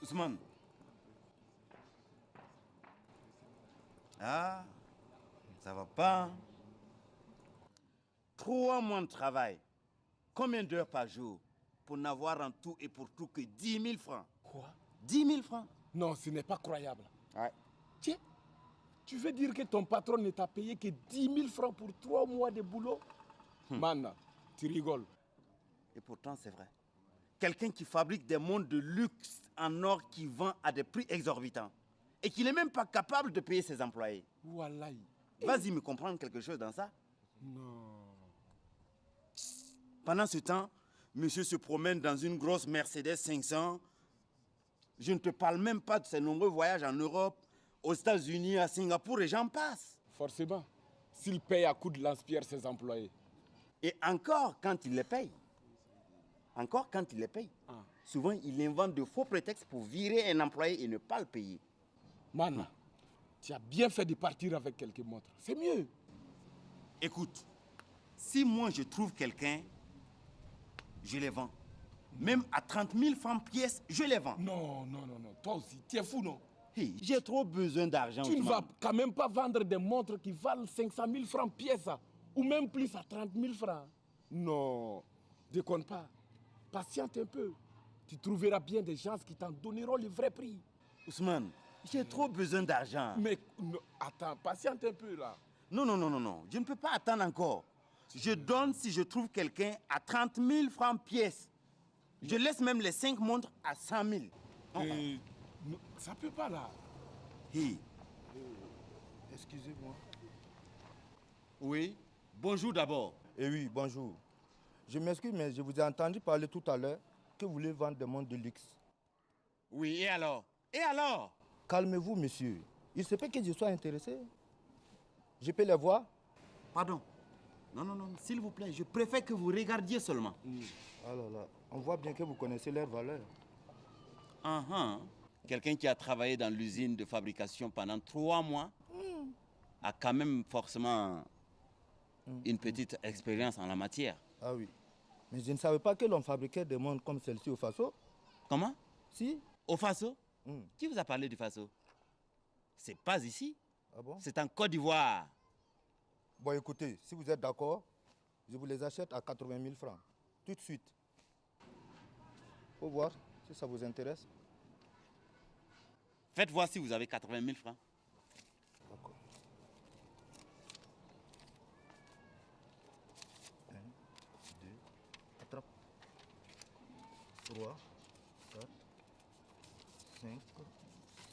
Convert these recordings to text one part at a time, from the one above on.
Ousmane. Ah, ça va pas. 3 mois de travail. Combien d'heures par jour pour n'avoir en tout et pour tout que 10 000 francs? Quoi? 10 000 francs? Non, ce n'est pas croyable. Ouais. Tiens, tu veux dire que ton patron ne t'a payé que 10 000 francs pour 3 mois de boulot? Man, tu rigoles. Et pourtant, c'est vrai. Quelqu'un qui fabrique des montres de luxe en or qui vend à des prix exorbitants et qui n'est même pas capable de payer ses employés. Wallahi. Vas-y me comprendre quelque chose dans ça. Non. Pendant ce temps, monsieur se promène dans une grosse Mercedes 500. Je ne te parle même pas de ses nombreux voyages en Europe, aux États-Unis, à Singapour et j'en passe. Forcément. S'il paye à coups de lance-pierre ses employés. Et encore quand il les paye. Encore quand il les paye. Souvent, il invente de faux prétextes pour virer un employé et ne pas le payer. Man, tu as bien fait de partir avec quelques montres. C'est mieux. Écoute, si moi je trouve quelqu'un, je les vends. Même à 30 000 francs pièce, je les vends. Non, non, non, non. Toi aussi, tu es fou, non? Hey, j'ai trop besoin d'argent. Tu ne vas quand même pas vendre des montres qui valent 500 000 francs pièce, ou même plus à 30 000 francs. Non, déconne pas. Patiente un peu. Tu trouveras bien des gens qui t'en donneront le vrai prix. Ousmane, j'ai trop besoin d'argent. Mais non, attends, patiente un peu là. Non, non, non, non, non. Je ne peux pas attendre encore. Je donne si je trouve quelqu'un à 30 000 francs pièce. Je laisse même les 5 montres à 100 000. Non, ça peut pas là. Hey. Excusez-moi. Oui, bonjour d'abord. Eh oui, bonjour. Je m'excuse, mais je vous ai entendu parler tout à l'heure que vous voulez vendre des montres de luxe. Oui, et alors? Et alors? Calmez-vous, monsieur. Il se peut que je sois intéressé. Je peux les voir? Pardon. Non, non, non, s'il vous plaît, je préfère que vous regardiez seulement. Alors là, on voit bien que vous connaissez leur valeur. Quelqu'un qui a travaillé dans l'usine de fabrication pendant 3 mois a quand même forcément une petite expérience en la matière. Ah oui. Mais je ne savais pas que l'on fabriquait des montres comme celle-ci au Faso. Comment? Si? Au Faso? Qui vous a parlé du Faso? C'est pas ici. Ah bon? C'est en Côte d'Ivoire. Bon, écoutez, si vous êtes d'accord, je vous les achète à 80 000 francs. Tout de suite. Faut voir si ça vous intéresse. Faites voir si vous avez 80 000 francs. D'accord. 1, 2, attrape. 3, 4, 5,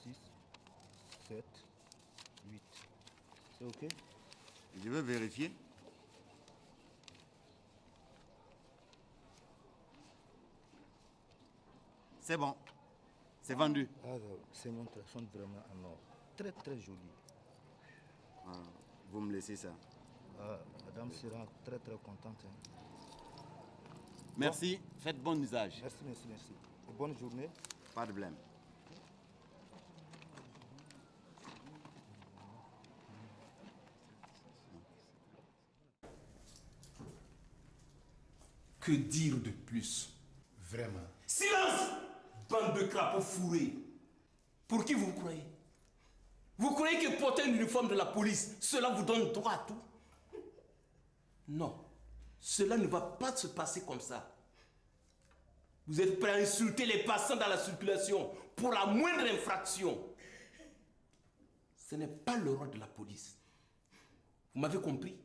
6, 7, 8. C'est OK? Je vais vérifier. C'est bon. C'est vendu. Ah, ces montres sont vraiment en or. Très, très jolies. Vous me laissez ça. Madame sera très, très contente. Merci. Faites bon usage. Merci, merci, merci. Et bonne journée. Pas de blême. Que dire de plus? Vraiment. Silence! Bande de crapauds fourrés. Pour qui vous croyez? Vous croyez que porter un uniforme de la police, cela vous donne droit à tout? Non. Cela ne va pas se passer comme ça. Vous êtes prêts à insulter les passants dans la circulation pour la moindre infraction. Ce n'est pas le rôle de la police. Vous m'avez compris?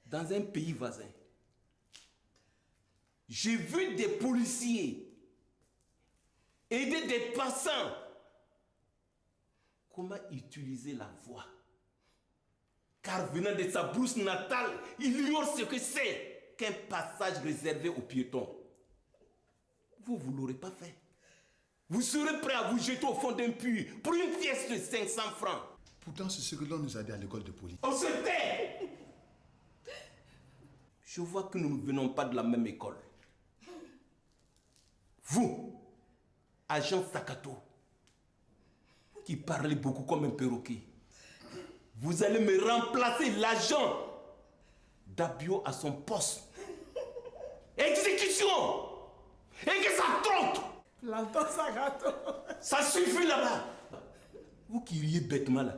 Dans un pays voisin, j'ai vu des policiers aider des passants. Comment utiliser la voix? Car venant de sa brousse natale, il ignore ce que c'est qu'un passage réservé aux piétons. Vous ne l'aurez pas fait. Vous serez prêt à vous jeter au fond d'un puits pour une pièce de 500 francs. Pourtant, c'est ce que l'on nous a dit à l'école de police. On se tait! Je vois que nous ne venons pas de la même école. Vous, agent Sakato, qui parlez beaucoup comme un perroquet, vous allez me remplacer l'agent Dabio à son poste. Exécution! Et que ça trompe! L'entends ça, gâteau. Ça suffit là-bas. Vous qui riez bêtement là.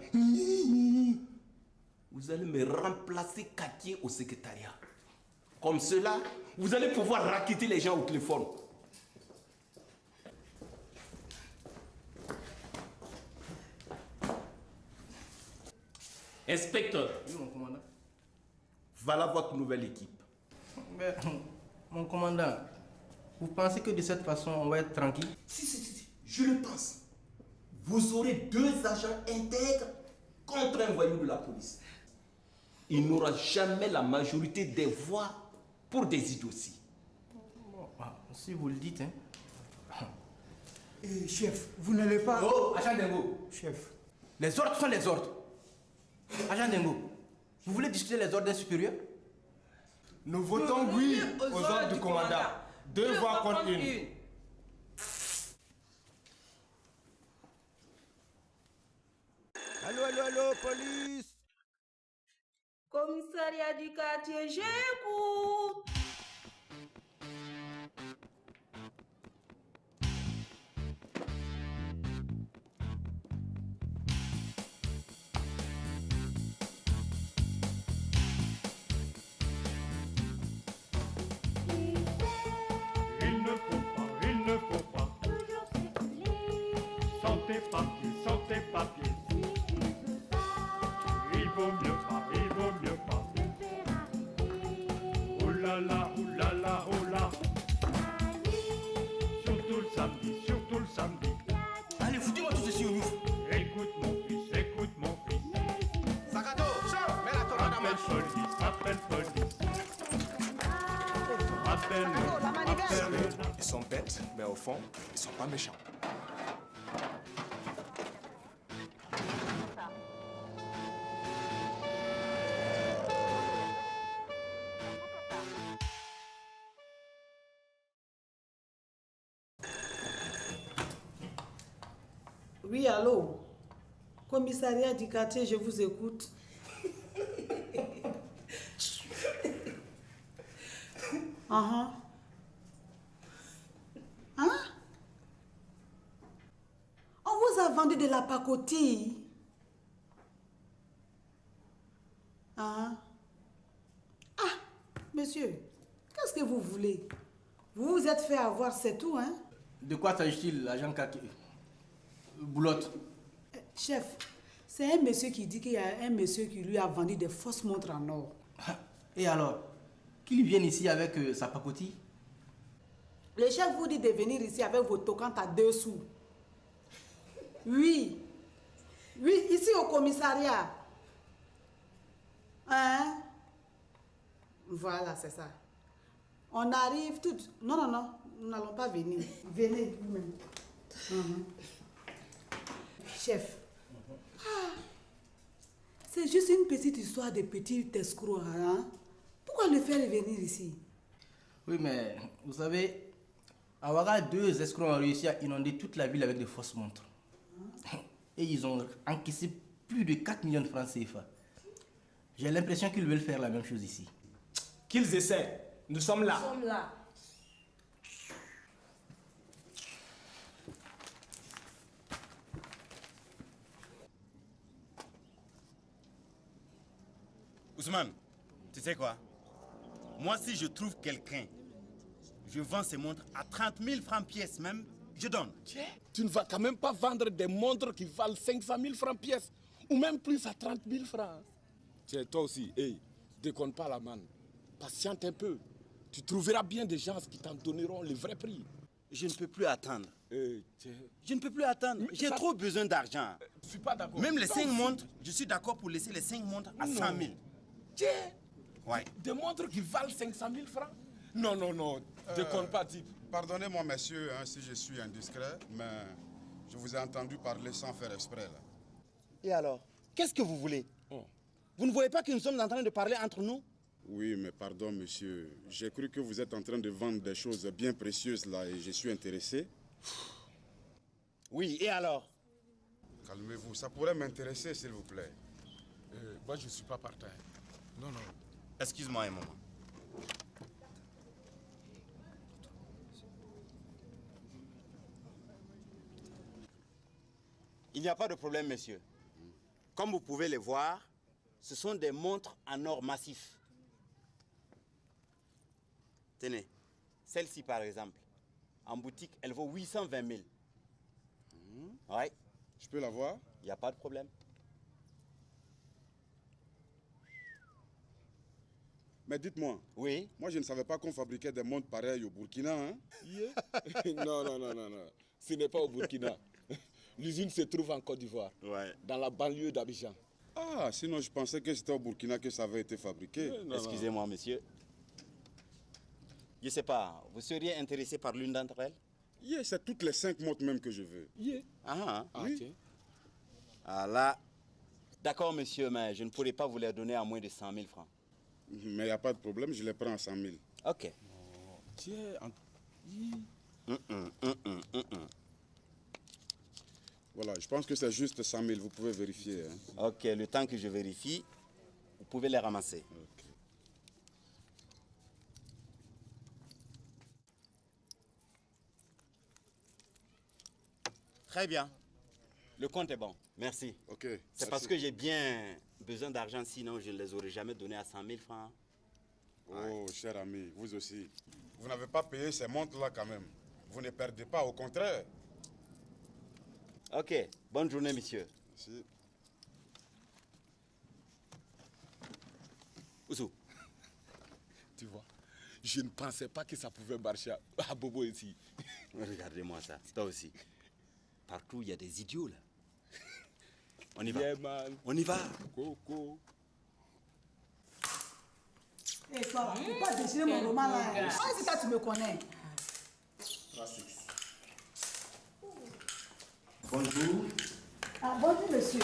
Vous allez me remplacer Katier au secrétariat. Comme cela, vous allez pouvoir racketter les gens au téléphone. Inspecteur. Oui, mon commandant. Voilà votre nouvelle équipe. Mais, mon commandant, vous pensez que de cette façon, on va être tranquille? Si, je le pense. Vous aurez 2 agents intègres contre un voyou de la police. Il n'aura jamais la majorité des voix pour des idioties. Bon, si vous le dites, hein. Chef, vous n'allez pas... Oh, agent Dengo. Chef. Les ordres sont les ordres. Agent Dengo, vous voulez discuter les ordres d'un supérieur? Nous votons oui aux ordres du commandant. 2 voix contre 1. Allô, police! Commissariat du quartier, j'écoute. Il ne faut pas toujours circuler sans tes papiers. Si tu veux pas, il vaut mieux pas. Te faire arrêter. Oh là là, oh là. Surtout le samedi. Allez, foutez-moi tout ceci au ouf. Écoute mon fils. Sakato, mets la tornade en marche. Appelle police. Ils sont bêtes, mais au fond, ils sont pas méchants. Oui, allô? Commissariat du quartier, je vous écoute. Hein? On vous a vendu de la pacotille. Ah, monsieur, qu'est-ce que vous voulez? Vous vous êtes fait avoir, c'est tout, hein? De quoi s'agit-il, agent Katier? Boulotte. Chef, c'est un monsieur qui dit qu'il y a un monsieur qui lui a vendu des fausses montres en or. Et alors? Qu'il vienne ici avec sa pacotille? Le chef vous dit de venir ici avec vos toquantes à 2 sous. Oui, ici au commissariat. Hein? Voilà, c'est ça. On arrive tout... Non, nous n'allons pas venir. Venez vous-même. Chef, c'est juste une petite histoire de petits escrocs, hein? Pourquoi le faire venir ici? Oui, mais vous savez, à Ouaga, 2 escrocs ont réussi à inonder toute la ville avec de fausses montres. Et ils ont encaissé plus de 4 millions de francs CFA. J'ai l'impression qu'ils veulent faire la même chose ici. Qu'ils essaient. Nous sommes là. Ousmane, tu sais quoi? Moi, si je trouve quelqu'un, je vends ces montres à 30 000 francs pièce même, je donne. Tu ne vas quand même pas vendre des montres qui valent 500 000 francs pièce, ou même plus à 30 000 francs. Tiens, toi aussi, hey, déconne pas la manne. Patiente un peu. Tu trouveras bien des gens qui t'en donneront le vrai prix. Je ne peux plus attendre. Tiens. Je ne peux plus attendre. J'ai trop besoin d'argent. Je suis pas d'accord. Même les 5 montres, je suis d'accord pour laisser les 5 montres à 100 000. Tiens. Ouais. Des montres qui valent 500 000 francs? Non, déconne pas, type. Pardonnez-moi, monsieur, si je suis indiscret, mais je vous ai entendu parler sans faire exprès, là. Et alors, qu'est-ce que vous voulez? Vous ne voyez pas que nous sommes en train de parler entre nous? Oui, mais pardon, monsieur. J'ai cru que vous êtes en train de vendre des choses bien précieuses, là, et je suis intéressé. Oui, et alors? Calmez-vous, ça pourrait m'intéresser, s'il vous plaît. Moi, je ne suis pas partant. Non. Excuse-moi un moment. Il n'y a pas de problème, monsieur. Comme vous pouvez les voir, ce sont des montres en or massif. Tenez, celle-ci par exemple, en boutique, elle vaut 820 000. Ouais. Je peux la voir? Il n'y a pas de problème. Mais dites-moi. Oui. Moi, je ne savais pas qu'on fabriquait des montres pareilles au Burkina, hein? Non, non, non, non, non. Ce n'est pas au Burkina. L'usine se trouve en Côte d'Ivoire, dans la banlieue d'Abidjan. Ah, sinon je pensais que c'était au Burkina que ça avait été fabriqué. Excusez-moi, monsieur. Je ne sais pas, vous seriez intéressé par l'une d'entre elles? Yeah, c'est toutes les 5 montres même que je veux. Yeah. Oui. Tiens. Ah là, d'accord, monsieur, mais je ne pourrais pas vous les donner à moins de 100 000 francs. Mais il n'y a pas de problème, je les prends à 100 000. Ok. Tiens, Voilà, je pense que c'est juste 100 000, vous pouvez vérifier. Hein. Ok, le temps que je vérifie, vous pouvez les ramasser. Ok. Très bien. Le compte est bon. Merci. Ok. C'est parce que j'ai bien besoin d'argent, sinon je ne les aurais jamais donnés à 100 000 francs. Oh, cher ami, vous aussi. Vous n'avez pas payé ces montres-là quand même. Vous ne perdez pas, au contraire. Ok, bonne journée, monsieur. Merci. Oussou. Tu vois, je ne pensais pas que ça pouvait marcher à Bobo ici. Regardez-moi ça, toi aussi. Partout, il y a des idiots, là. On y va. Yeah, man. On y va. Coco. Et toi, tu peux pas déchirer mon roman là. Ah, c'est ça, tu me connais. Bonjour, Ah, bonjour, monsieur.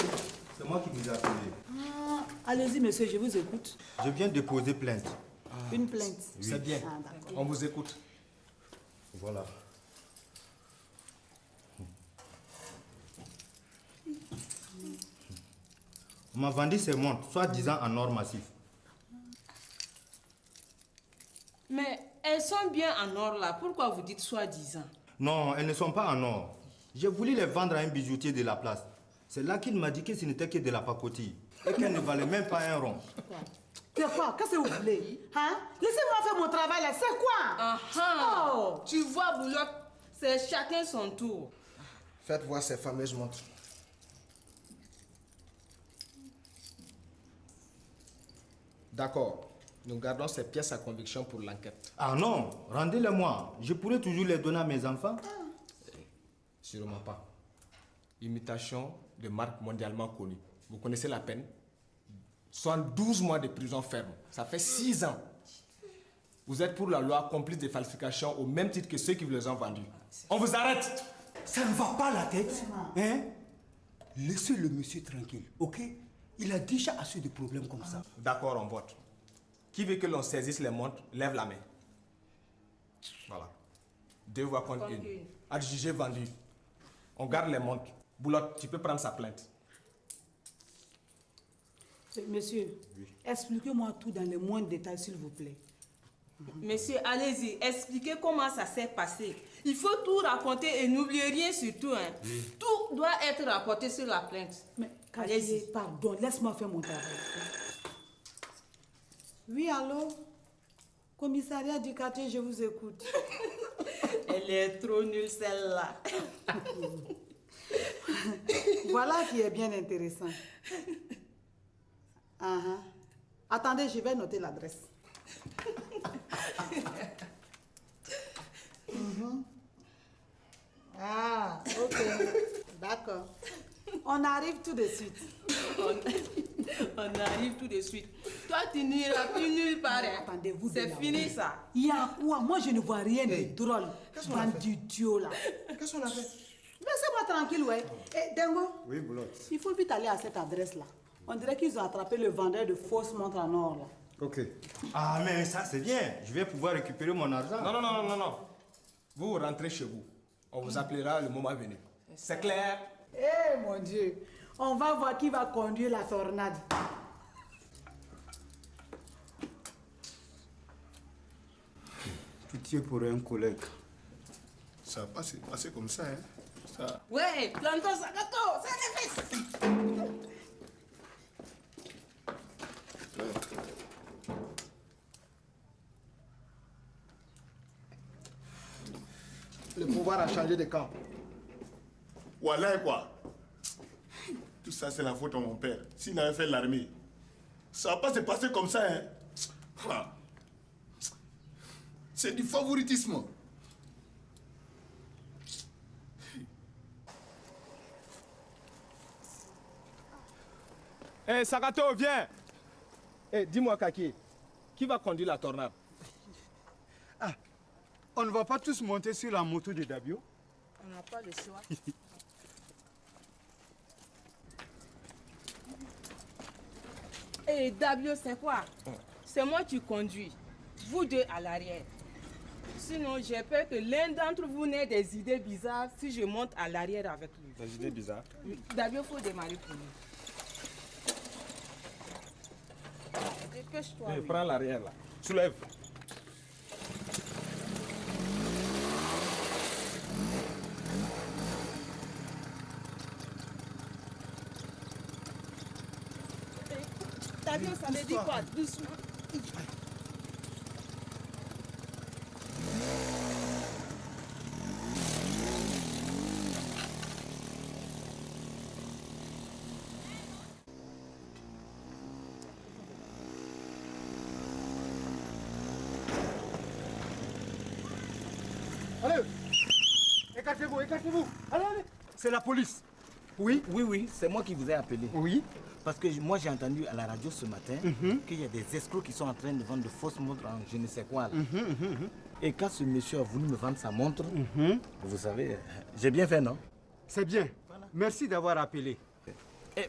c'est moi qui vous ai appelé. Ah, allez-y, monsieur, je vous écoute. Je viens déposer plainte. Une plainte. C'est bien. Ah, d'accord. On vous écoute. Voilà. On m'a vendu ces montres, soi-disant en or massif. Mais elles sont bien en or là. Pourquoi vous dites soi-disant? Non, elles ne sont pas en or. J'ai voulu les vendre à un bijoutier de la place. C'est là qu'il m'a dit que ce n'était que de la pacotille et qu'elles ne valaient même pas un rond. C'est quoi? Qu'est-ce que vous voulez? Hein? Laissez-moi faire mon travail là. C'est quoi? Ah ah. Tu vois, Boulotte, c'est chacun son tour. Faites voir ces fameuses montres. D'accord. Nous gardons ces pièces à conviction pour l'enquête. Ah non, rendez-les-moi. Je pourrais toujours les donner à mes enfants. Sûrement pas. Imitation de marque mondialement connue. Vous connaissez la peine? 72 mois de prison ferme. Ça fait 6 ans. Vous êtes pour la loi complice des falsifications au même titre que ceux qui vous les ont vendus. On vous arrête! Ça ne va pas la tête, hein? Laissez le monsieur tranquille, ok? Il a déjà assez de problèmes comme ça. D'accord, on vote. Qui veut que l'on saisisse les montres, lève la main. Voilà. 2 voix contre 1. Adjugé vendu. On garde les montres. Boulotte, tu peux prendre sa plainte. Monsieur, expliquez-moi tout dans les moindres détails, s'il vous plaît. Monsieur, allez-y, expliquez comment ça s'est passé. Il faut tout raconter et n'oubliez rien surtout. Hein. Tout doit être rapporté sur la plainte. Mais, allez-y, pardon, laisse-moi faire mon travail. Oui, allô? Commissariat du quartier, je vous écoute. Elle est trop nulle, celle-là. Voilà qui est bien intéressant. Attendez, je vais noter l'adresse. Ah, ok. D'accord. On arrive tout de suite. On arrive tout de suite. Toi, tu n'iras plus nulle part. Attendez-vous. C'est fini, ça. Il y a quoi? Moi, je ne vois rien de drôle. Bande d'idiot, là. Qu'est-ce qu'on a fait? Laissez-moi tranquille, ouais. Eh, Dengo. Oui, Boulotte. Il faut vite aller à cette adresse-là. On dirait qu'ils ont attrapé le vendeur de fausses montres en or, là. Ok. Ah, mais ça, c'est bien. Je vais pouvoir récupérer mon argent. Non, non, non, non, non. Vous rentrez chez vous. On vous appellera le moment venu. C'est clair? Eh, mon Dieu. On va voir qui va conduire la tornade. Pitié pour un collègue. Ça va pas se passer comme ça, hein? Ça. Ouais, planton, Sakato, ça les fesses. Le pouvoir a changé de camp. Voilà quoi. Tout ça, c'est la faute de mon père. S'il avait fait l'armée, ça va pas se passer comme ça, hein. Ah. C'est du favoritisme. Hé, Sakato, viens. Hé, dis-moi, Kaki, qui va conduire la tornade? Ah, on ne va pas tous monter sur la moto de Dabio? On n'a pas le choix. Et Dabio, c'est quoi? C'est moi qui conduis. Vous deux à l'arrière. Sinon, j'ai peur que l'un d'entre vous n'ait des idées bizarres si je monte à l'arrière avec lui. Des idées bizarres? Oui. Dabio, il faut démarrer pour lui. Dépêche-toi. Hey, oui. prends l'arrière là. Soulève. Dabio, ça veut dire quoi? Doucement. Allez, écartez-vous, écartez-vous. Allez, allez. C'est la police. Oui, c'est moi qui vous ai appelé. Oui. Parce que moi j'ai entendu à la radio ce matin qu'il y a des escrocs qui sont en train de vendre de fausses montres en je ne sais quoi. Là. Et quand ce monsieur a voulu me vendre sa montre, vous savez, j'ai bien fait, non? C'est bien. Voilà. Merci d'avoir appelé.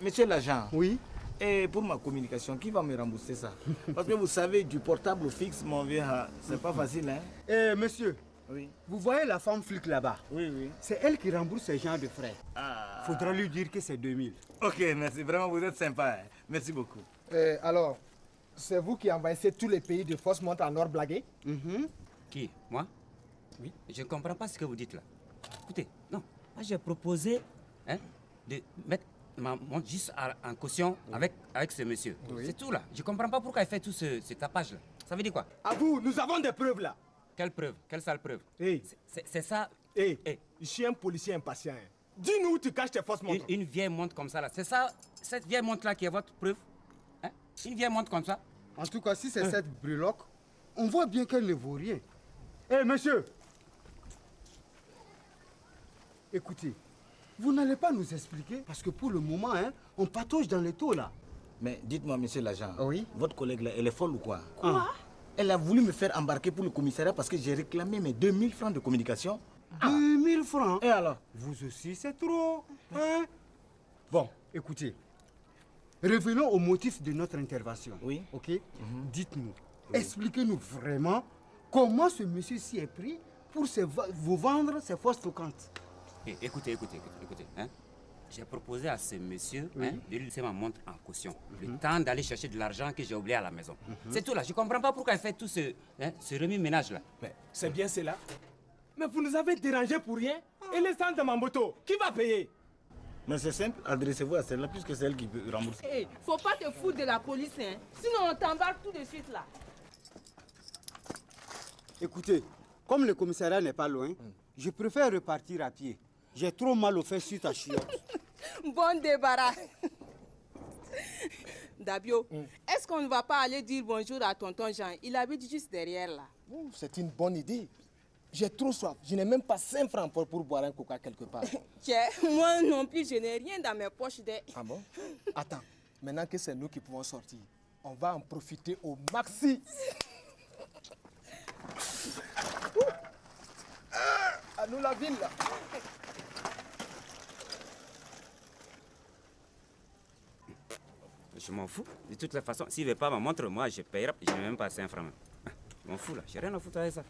Monsieur l'agent. Oui. Et pour ma communication, qui va me rembourser ça? Parce que vous savez, du portable au fixe, mon vieux, c'est pas facile, hein? Eh, monsieur. Oui. Vous voyez la femme flic là-bas? Oui. C'est elle qui rembourse ce genre de frais. Faudra lui dire que c'est 2000. Ok, merci. Vraiment, vous êtes sympa. Hein? Merci beaucoup. Alors, c'est vous qui envahissez tous les pays de fausses montres en or blagué? Qui? Moi? Oui. Je ne comprends pas ce que vous dites là. Écoutez, non. Moi, j'ai proposé de mettre ma montre juste en caution avec ce monsieur. Oui. C'est tout là. Je ne comprends pas pourquoi il fait tout ce tapage là. Ça veut dire quoi? À vous, nous avons des preuves là. Quelle preuve? Quelle sale preuve? C'est ça. Je suis un policier impatient. Hein. Dis-nous où tu caches tes fausses montres. Une vieille montre comme ça là. C'est ça, cette vieille montre là qui est votre preuve? Hein? Une vieille montre comme ça? En tout cas, si c'est cette breloque, on voit bien qu'elle ne vaut rien. Monsieur! Écoutez, vous n'allez pas nous expliquer parce que pour le moment, on patauge dans les taux là. Mais dites-moi, monsieur l'agent, oui? Votre collègue là, elle est folle ou quoi? Quoi? Elle a voulu me faire embarquer pour le commissariat parce que j'ai réclamé mes 2000 francs de communication. 2000 francs? Et alors? Vous aussi, c'est trop. Hein? Bon, écoutez. Revenons au motif de notre intervention. Oui. Ok? Dites-nous, expliquez-nous vraiment comment ce monsieur-ci est pris pour vous vendre ces fausses toquantes. Écoutez. Hein? J'ai proposé à ce monsieur de lui laisser ma montre en caution. Le temps d'aller chercher de l'argent que j'ai oublié à la maison. C'est tout là. Je ne comprends pas pourquoi il fait tout ce remue-ménage là. C'est bien cela. Mais vous nous avez dérangé pour rien. Et les centres de Mamboto, qui va payer? Mais c'est simple, adressez-vous à celle-là puisque c'est elle qui peut rembourser. Faut pas te foutre de la police, hein. Sinon on t'embarque tout de suite là. Écoutez, comme le commissariat n'est pas loin, je préfère repartir à pied. J'ai trop mal aux fesses suite à chiotte. Bon débarras. Dabio, est-ce qu'on ne va pas aller dire bonjour à tonton Jean? Il habite juste derrière là. C'est une bonne idée. J'ai trop soif. Je n'ai même pas 5 francs pour boire un coca quelque part. Tiens, moi non plus, je n'ai rien dans mes poches. Ah bon? Attends, maintenant que c'est nous qui pouvons sortir, on va en profiter au maxi. À nous la ville là. Je m'en fous. De toute façon, s'il ne veut pas ma montre, moi je payerai. Je n'ai même pas 5 francs. Je m'en fous là. J'ai rien à foutre avec ça.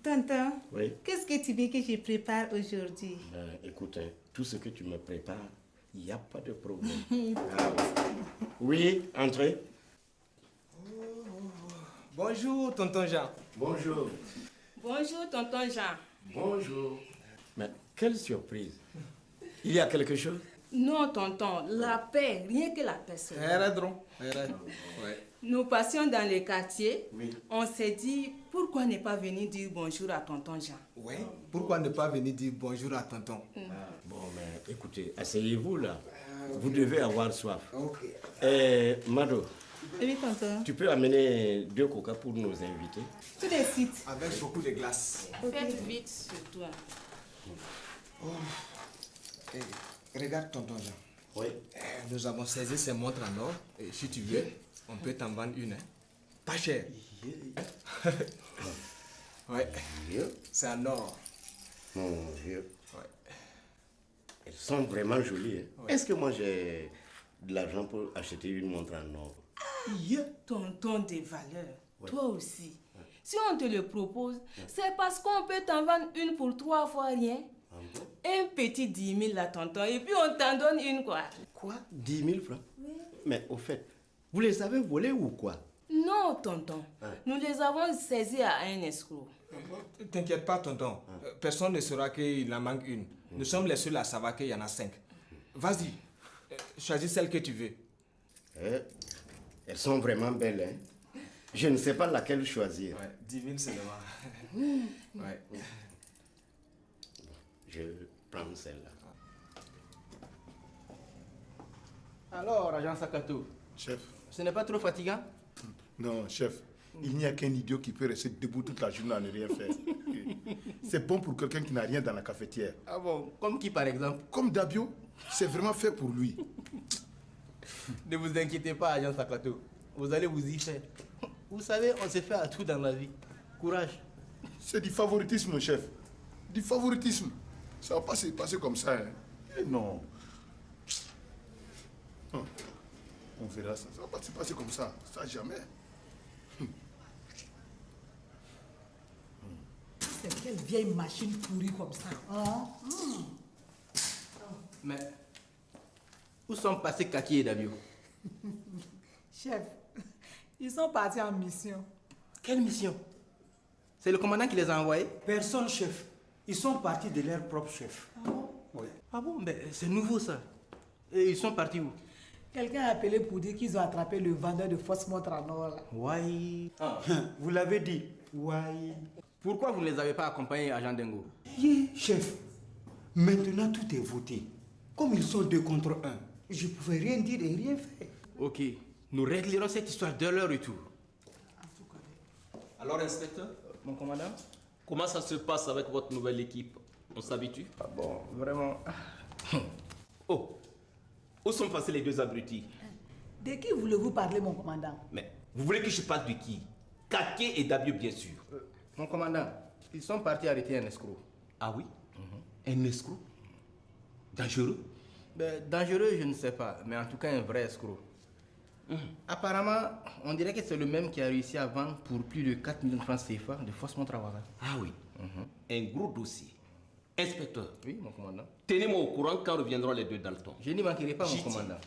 Tonton, oui. Qu'est-ce que tu veux que je prépare aujourd'hui? Écoute, tout ce que tu me prépares, il n'y a pas de problème. Oui, entrez. Bonjour, tonton Jean. Bonjour. Bonjour, tonton Jean. Bonjour. Mais Quelle surprise. Il y a quelque chose? Non, tonton, la paix, rien que la paix seulement. Nous passions dans les quartiers, on s'est dit, pourquoi ne pas venir dire bonjour à tonton Jean? Oui, pourquoi ne pas venir dire bonjour à tonton? Bon, mais écoutez, asseyez-vous là. Vous devez avoir soif. Ok. Mado, Oui, tonton. tu peux amener 2 coca pour nos invités? Tout de suite. Avec beaucoup de glace. Faites vite surtout. Oh. Eh, regarde tonton Jean. Oui. Nous avons saisi ces montres en or. Et si tu veux, on peut t'en vendre une. Hein. Pas cher. Ouais. C'est en or. Mon vieux. Ouais. Elles sont vraiment jolies. Hein. Ouais. Est-ce que moi j'ai de l'argent pour acheter une montre en or? Tonton des valeurs, toi aussi. Si on te le propose, c'est parce qu'on peut t'en vendre une pour 3 fois rien. Un petit 10 000 là, tonton, et puis on t'en donne une quoi. Quoi? 10 000 francs? Oui. Mais au fait, vous les avez volés ou quoi? Non, tonton. Nous les avons saisis à un escroc. T'inquiète pas, tonton. Personne ne saura qu'il en manque une. Nous sommes les seuls à savoir qu'il y en a 5. Vas-y, choisis celle que tu veux. Elles sont vraiment belles, hein? Je ne sais pas laquelle choisir. Ouais, 10 000 seulement. Ouais. Je prends celle-là. Alors, agent Sakato. Chef. Ce n'est pas trop fatigant? Non, chef. Il n'y a qu'un idiot qui peut rester debout toute la journée à ne rien faire. C'est bon pour quelqu'un qui n'a rien dans la cafetière. Ah bon? Comme qui par exemple? Comme Dabio. C'est vraiment fait pour lui. Ne vous inquiétez pas, agent Sakato. Vous allez vous y faire. Vous savez, on se fait à tout dans la vie. Courage. C'est du favoritisme, chef. Du favoritisme. Ça va pas se passer comme ça. Hein. Et non. On verra ça. Ça va pas se passer comme ça. Ça, jamais. C'est quelle vieille machine pourrie comme ça. Hein? Mais où sont passés Kaki et Dabio? Chef, ils sont partis en mission. Quelle mission? C'est le commandant qui les a envoyés? Personne, chef. Ils sont partis de leur propre chef. Ah bon? Oui. Ah bon? Mais c'est nouveau ça. Et ils sont partis où? Quelqu'un a appelé pour dire qu'ils ont attrapé le vendeur de fausses montres en or. Là. Ouais. Ah, vous l'avez dit. Ouais. Pourquoi vous ne les avez pas accompagnés, agent Dengo? Chef, maintenant tout est voté. Comme ils sont 2 contre 1, je ne pouvais rien dire et rien faire. Ok, nous réglerons cette histoire de leur retour. Alors, inspecteur, mon commandant, comment ça se passe avec votre nouvelle équipe? On s'habitue? Ah bon, vraiment. Oh, où sont passés les 2 abrutis? De qui voulez-vous parler, mon commandant? Mais vous voulez que je parle de qui? Kake et Dabio, bien sûr. Mon commandant, ils sont partis arrêter un escroc. Ah oui? Un escroc? Dangereux? Ben, dangereux, je ne sais pas, mais en tout cas un vrai escroc. Apparemment, on dirait que c'est le même qui a réussi à vendre pour plus de 4 millions de francs CFA de fausses montres à Ouaga. Ah oui. Un gros dossier. Inspecteur. Oui, mon commandant. Tenez-moi au courant quand reviendront les 2 Dalton. Je n'y manquerai pas, mon commandant.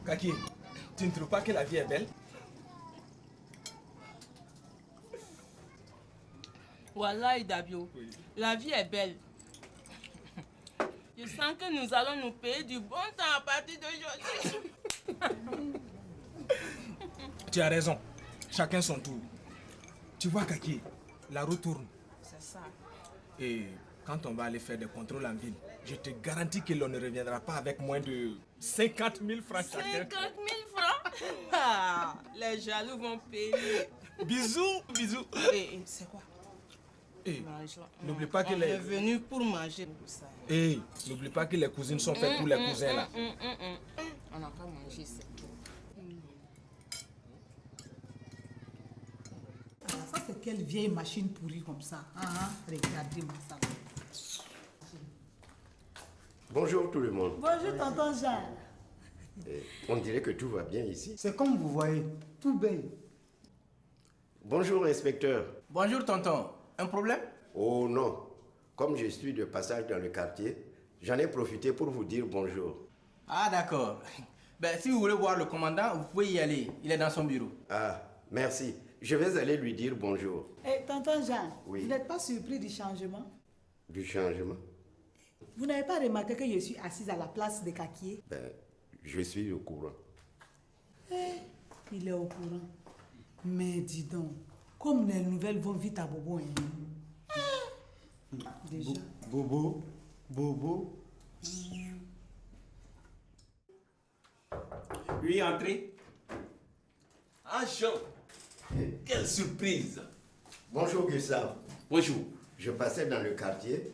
Kaki, tu ne trouves pas que la vie est belle? Voilà, Dabio. La vie est belle. Je sens que nous allons nous payer du bon temps à partir d'aujourd'hui. Tu as raison. Chacun son tour. Tu vois, Kaki, la roue tourne. C'est ça. Et quand on va aller faire des contrôles en ville, je te garantis que l'on ne reviendra pas avec moins de 50 000 francs chacun. 50 000 francs? Ah, les jaloux vont payer. Bisous, bisous. Et c'est quoi? N'oublie pas que on est venu pour manger tout ça. N'oublie pas que les cousines sont faites pour les cousins là. On n'a pas mangé, c'est tout. Ça, c'est quelle vieille machine pourrie comme ça. Regardez-moi ça. Bonjour tout le monde. Bonjour, tonton Jean. On dirait que tout va bien ici. C'est comme vous voyez, tout belle. Bonjour, inspecteur. Bonjour, tonton. Un problème? Oh non. Comme je suis de passage dans le quartier, j'en ai profité pour vous dire bonjour. Ah, d'accord. Ben, si vous voulez voir le commandant, vous pouvez y aller. Il est dans son bureau. Ah, Merci. Je vais aller lui dire bonjour. Eh, tonton Jean, Oui. vous n'êtes pas surpris du changement? Du changement? Vous n'avez pas remarqué que je suis assise à la place de Kakié? Ben, je suis au courant. Il est au courant. Mais dis donc, comme les nouvelles vont vite à Bobo, hein. Déjà. Bobo, Bobo. Oui, entrez. Ah, Jean, quelle surprise. Bonjour Gustave. Bonjour. Je passais dans le quartier.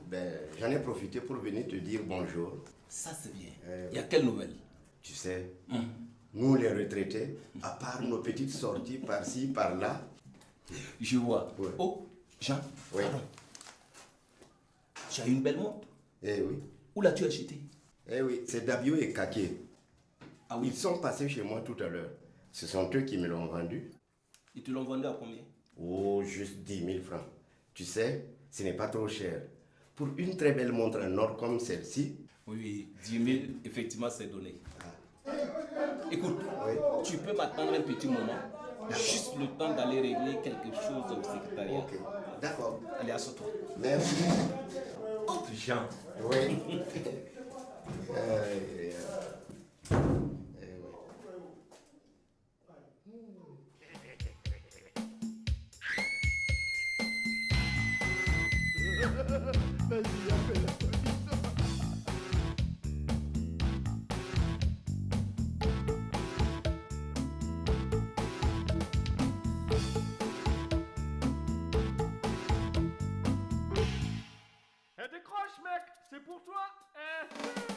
Ben, j'en ai profité pour venir te dire bonjour. Ça, c'est bien. Il y a quelle nouvelle? Tu sais, nous les retraités, à part nos petites sorties par-ci, par-là. Je vois. Oh, Jean. Oui. Pardon. Tu as une belle montre? Eh oui. Où l'as-tu achetée? Eh oui, c'est Dabio et Kaké. Ah oui. Ils sont passés chez moi tout à l'heure. Ce sont eux qui me l'ont vendu. Ils te l'ont vendu à combien? Oh, juste 10 000 francs. Tu sais, ce n'est pas trop cher. Pour une très belle montre en or comme celle-ci. Oui, 10 000, effectivement, c'est donné. Écoute, tu peux m'attendre un petit moment. Juste le temps d'aller régler quelque chose au secrétariat. Ok, d'accord. Allez, assois-toi. Merci. Oh, Jean. Oui. Vas-y, appelle la police. Eh, décroche, mec, c'est pour toi. Eh.